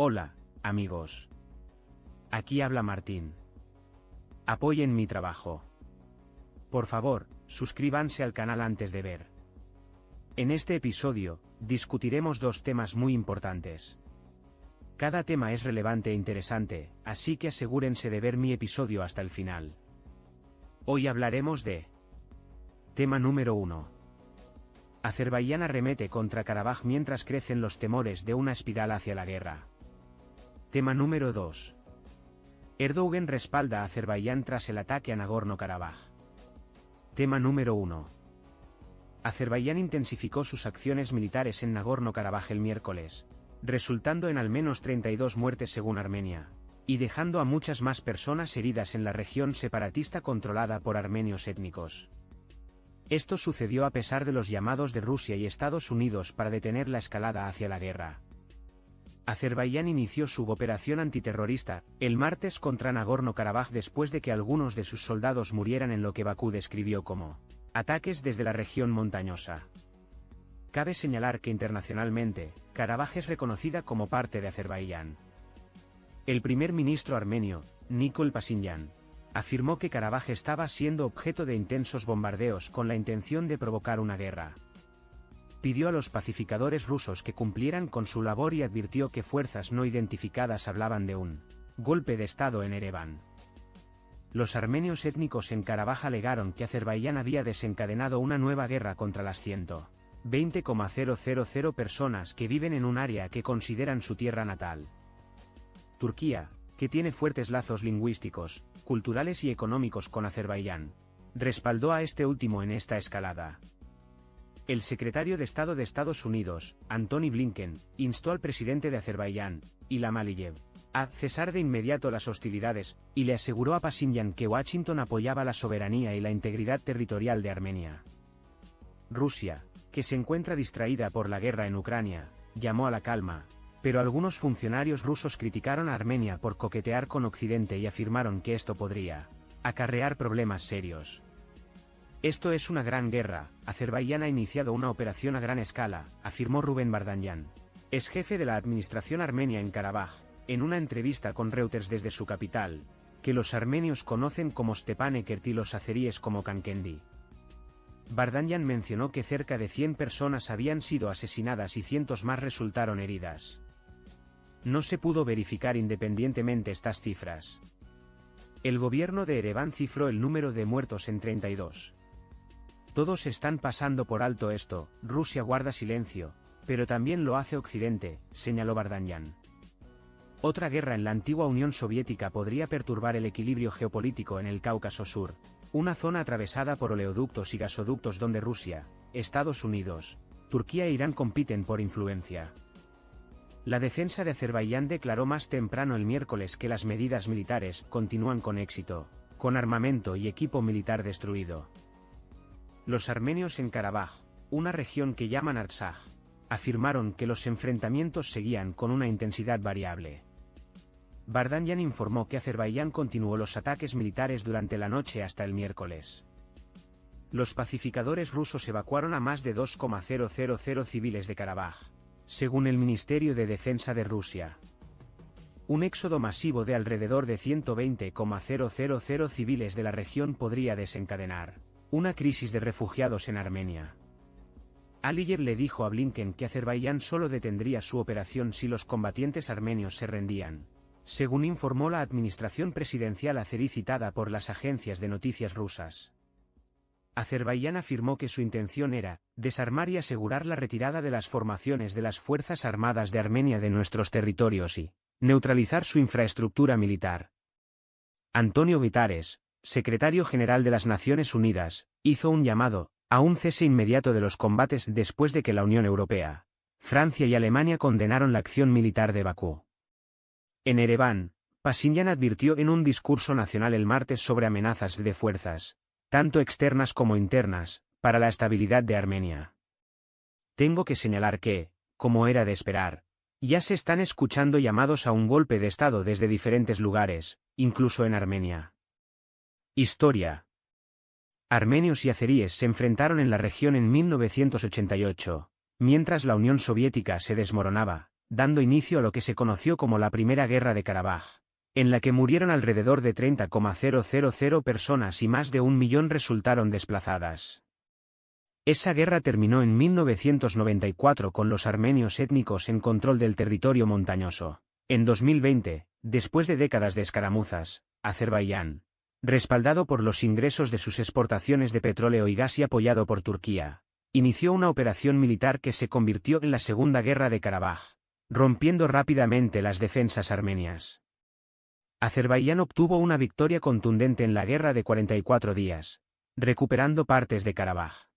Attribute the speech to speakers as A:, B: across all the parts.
A: Hola, amigos. Aquí habla Martín. Apoyen mi trabajo. Por favor, suscríbanse al canal antes de ver. En este episodio, discutiremos dos temas muy importantes. Cada tema es relevante e interesante, así que asegúrense de ver mi episodio hasta el final. Hoy hablaremos de... Tema número 1. Azerbaiyán arremete contra Karabaj mientras crecen los temores de una espiral hacia la guerra. Tema número 2. Erdogan respalda a Azerbaiyán tras el ataque a Nagorno-Karabaj. Tema número 1. Azerbaiyán intensificó sus acciones militares en Nagorno-Karabaj el miércoles, resultando en al menos 32 muertes según Armenia, y dejando a muchas más personas heridas en la región separatista controlada por armenios étnicos. Esto sucedió a pesar de los llamados de Rusia y Estados Unidos para detener la escalada hacia la guerra. Azerbaiyán inició su operación antiterrorista el martes contra Nagorno-Karabaj después de que algunos de sus soldados murieran en lo que Bakú describió como ataques desde la región montañosa. Cabe señalar que internacionalmente, Karabaj es reconocida como parte de Azerbaiyán. El primer ministro armenio, Nikol Pashinyan, afirmó que Karabaj estaba siendo objeto de intensos bombardeos con la intención de provocar una guerra. Pidió a los pacificadores rusos que cumplieran con su labor y advirtió que fuerzas no identificadas hablaban de un golpe de Estado en Ereván. Los armenios étnicos en Karabaj alegaron que Azerbaiyán había desencadenado una nueva guerra contra las 120,000 personas que viven en un área que consideran su tierra natal. Turquía, que tiene fuertes lazos lingüísticos, culturales y económicos con Azerbaiyán, respaldó a este último en esta escalada. El secretario de Estado de Estados Unidos, Antony Blinken, instó al presidente de Azerbaiyán, Ilham Aliyev, a cesar de inmediato las hostilidades, y le aseguró a Pashinyan que Washington apoyaba la soberanía y la integridad territorial de Armenia. Rusia, que se encuentra distraída por la guerra en Ucrania, llamó a la calma, pero algunos funcionarios rusos criticaron a Armenia por coquetear con Occidente y afirmaron que esto podría acarrear problemas serios. Esto es una gran guerra, Azerbaiyán ha iniciado una operación a gran escala, afirmó Ruben Vardanyan, ex jefe de la administración armenia en Karabaj, en una entrevista con Reuters desde su capital, que los armenios conocen como Stepanakert y los azeríes como Kankendi. Vardanyan mencionó que cerca de 100 personas habían sido asesinadas y cientos más resultaron heridas. No se pudo verificar independientemente estas cifras. El gobierno de Ereván cifró el número de muertos en 32. Todos están pasando por alto esto, Rusia guarda silencio, pero también lo hace Occidente, señaló Vardanyan. Otra guerra en la antigua Unión Soviética podría perturbar el equilibrio geopolítico en el Cáucaso Sur, una zona atravesada por oleoductos y gasoductos donde Rusia, Estados Unidos, Turquía e Irán compiten por influencia. La defensa de Azerbaiyán declaró más temprano el miércoles que las medidas militares continúan con éxito, con armamento y equipo militar destruido. Los armenios en Karabaj, una región que llaman Artsaj, afirmaron que los enfrentamientos seguían con una intensidad variable. Vardanyan informó que Azerbaiyán continuó los ataques militares durante la noche hasta el miércoles. Los pacificadores rusos evacuaron a más de 2,000 civiles de Karabaj, según el Ministerio de Defensa de Rusia. Un éxodo masivo de alrededor de 120,000 civiles de la región podría desencadenar una crisis de refugiados en Armenia. Aliyev le dijo a Blinken que Azerbaiyán solo detendría su operación si los combatientes armenios se rendían, según informó la administración presidencial azerí citada por las agencias de noticias rusas. Azerbaiyán afirmó que su intención era desarmar y asegurar la retirada de las formaciones de las Fuerzas Armadas de Armenia de nuestros territorios y neutralizar su infraestructura militar. Antonio Guterres, secretario general de las Naciones Unidas, hizo un llamado a un cese inmediato de los combates después de que la Unión Europea, Francia y Alemania condenaron la acción militar de Bakú. En Ereván, Pashinyan advirtió en un discurso nacional el martes sobre amenazas de fuerzas, tanto externas como internas, para la estabilidad de Armenia. Tengo que señalar que, como era de esperar, ya se están escuchando llamados a un golpe de Estado desde diferentes lugares, incluso en Armenia. Historia. Armenios y azeríes se enfrentaron en la región en 1988, mientras la Unión Soviética se desmoronaba, dando inicio a lo que se conoció como la Primera Guerra de Karabaj, en la que murieron alrededor de 30,000 personas y más de 1 millón resultaron desplazadas. Esa guerra terminó en 1994 con los armenios étnicos en control del territorio montañoso. En 2020, después de décadas de escaramuzas, Azerbaiyán, respaldado por los ingresos de sus exportaciones de petróleo y gas y apoyado por Turquía, inició una operación militar que se convirtió en la Segunda Guerra de Karabaj, rompiendo rápidamente las defensas armenias. Azerbaiyán obtuvo una victoria contundente en la guerra de 44 días, recuperando partes de Karabaj.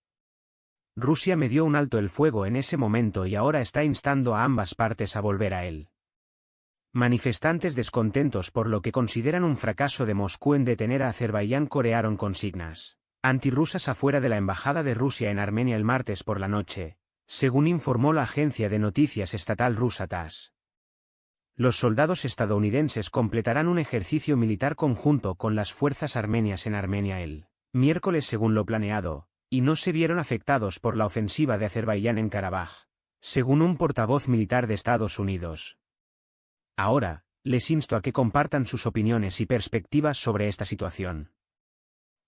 A: Rusia medió un alto el fuego en ese momento y ahora está instando a ambas partes a volver a él. Manifestantes descontentos por lo que consideran un fracaso de Moscú en detener a Azerbaiyán corearon consignas antirrusas afuera de la embajada de Rusia en Armenia el martes por la noche, según informó la agencia de noticias estatal rusa TASS. Los soldados estadounidenses completarán un ejercicio militar conjunto con las fuerzas armenias en Armenia el miércoles según lo planeado, y no se vieron afectados por la ofensiva de Azerbaiyán en Karabaj, según un portavoz militar de Estados Unidos. Ahora, les insto a que compartan sus opiniones y perspectivas sobre esta situación.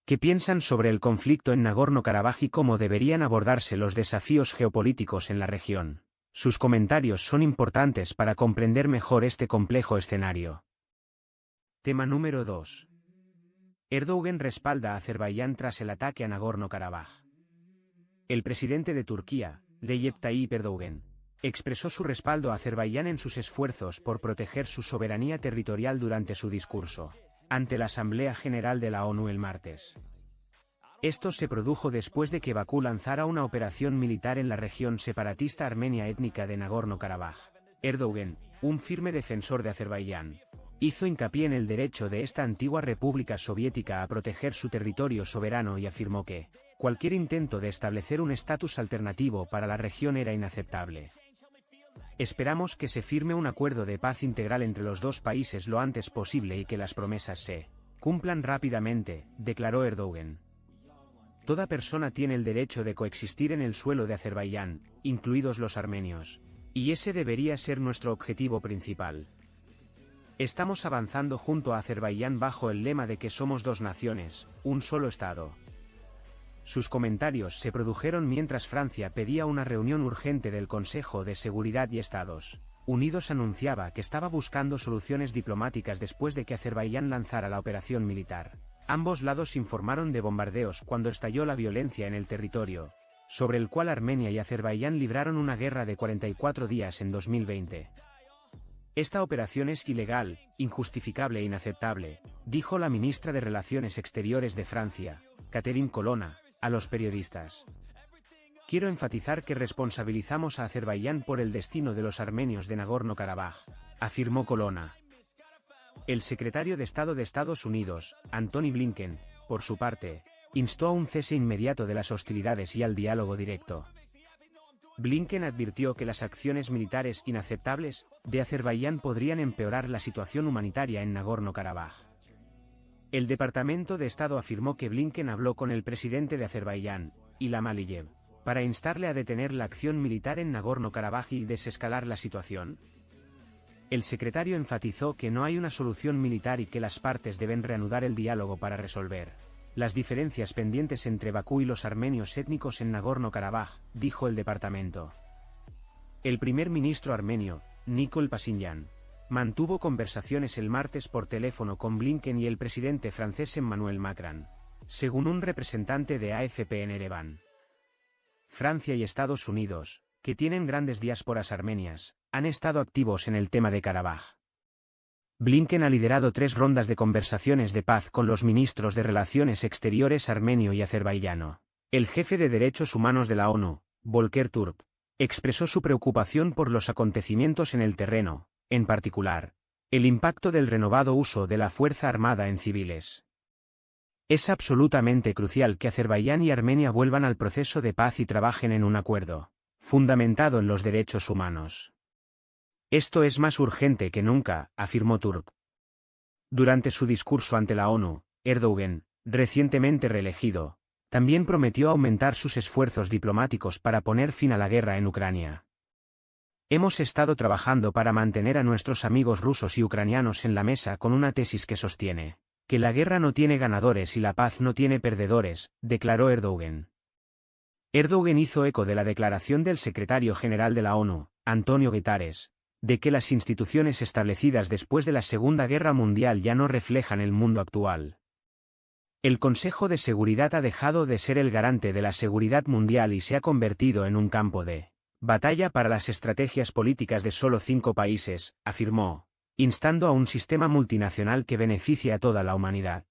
A: ¿Qué piensan sobre el conflicto en Nagorno-Karabaj y cómo deberían abordarse los desafíos geopolíticos en la región? Sus comentarios son importantes para comprender mejor este complejo escenario. Tema número 2. Erdoğan respalda a Azerbaiyán tras el ataque a Nagorno-Karabaj. El presidente de Turquía, Recep Tayyip Erdoğan, expresó su respaldo a Azerbaiyán en sus esfuerzos por proteger su soberanía territorial durante su discurso ante la Asamblea General de la ONU el martes. Esto se produjo después de que Bakú lanzara una operación militar en la región separatista armenia étnica de Nagorno-Karabaj. Erdoğan, un firme defensor de Azerbaiyán, hizo hincapié en el derecho de esta antigua república soviética a proteger su territorio soberano y afirmó que cualquier intento de establecer un estatus alternativo para la región era inaceptable. Esperamos que se firme un acuerdo de paz integral entre los dos países lo antes posible y que las promesas se cumplan rápidamente, declaró Erdoğan. Toda persona tiene el derecho de coexistir en el suelo de Azerbaiyán, incluidos los armenios, y ese debería ser nuestro objetivo principal. Estamos avanzando junto a Azerbaiyán bajo el lema de que somos dos naciones, un solo Estado. Sus comentarios se produjeron mientras Francia pedía una reunión urgente del Consejo de Seguridad y Estados Unidos anunciaba que estaba buscando soluciones diplomáticas después de que Azerbaiyán lanzara la operación militar. Ambos lados informaron de bombardeos cuando estalló la violencia en el territorio, sobre el cual Armenia y Azerbaiyán libraron una guerra de 44 días en 2020. Esta operación es ilegal, injustificable e inaceptable, dijo la ministra de Relaciones Exteriores de Francia, Catherine Colonna, a los periodistas. Quiero enfatizar que responsabilizamos a Azerbaiyán por el destino de los armenios de Nagorno-Karabaj, afirmó Colonna. El secretario de Estado de Estados Unidos, Antony Blinken, por su parte, instó a un cese inmediato de las hostilidades y al diálogo directo. Blinken advirtió que las acciones militares inaceptables de Azerbaiyán podrían empeorar la situación humanitaria en Nagorno-Karabaj. El Departamento de Estado afirmó que Blinken habló con el presidente de Azerbaiyán, Ilham Aliyev, para instarle a detener la acción militar en Nagorno-Karabaj y desescalar la situación. El secretario enfatizó que no hay una solución militar y que las partes deben reanudar el diálogo para resolver las diferencias pendientes entre Bakú y los armenios étnicos en Nagorno-Karabaj, dijo el departamento. El primer ministro armenio, Nikol Pashinyan, mantuvo conversaciones el martes por teléfono con Blinken y el presidente francés Emmanuel Macron, según un representante de AFP en Ereván. Francia y Estados Unidos, que tienen grandes diásporas armenias, han estado activos en el tema de Karabaj. Blinken ha liderado 3 rondas de conversaciones de paz con los ministros de Relaciones Exteriores armenio y azerbaiyano. El jefe de Derechos Humanos de la ONU, Volker Turk, expresó su preocupación por los acontecimientos en el terreno, en particular, el impacto del renovado uso de la fuerza armada en civiles. Es absolutamente crucial que Azerbaiyán y Armenia vuelvan al proceso de paz y trabajen en un acuerdo fundamentado en los derechos humanos. Esto es más urgente que nunca, afirmó Turk. Durante su discurso ante la ONU, Erdoğan, recientemente reelegido, también prometió aumentar sus esfuerzos diplomáticos para poner fin a la guerra en Ucrania. Hemos estado trabajando para mantener a nuestros amigos rusos y ucranianos en la mesa con una tesis que sostiene que la guerra no tiene ganadores y la paz no tiene perdedores, declaró Erdogan. Erdogan hizo eco de la declaración del secretario general de la ONU, Antonio Guterres, de que las instituciones establecidas después de la Segunda Guerra Mundial ya no reflejan el mundo actual. El Consejo de Seguridad ha dejado de ser el garante de la seguridad mundial y se ha convertido en un campo de batalla para las estrategias políticas de solo 5 países, afirmó, instando a un sistema multinacional que beneficie a toda la humanidad.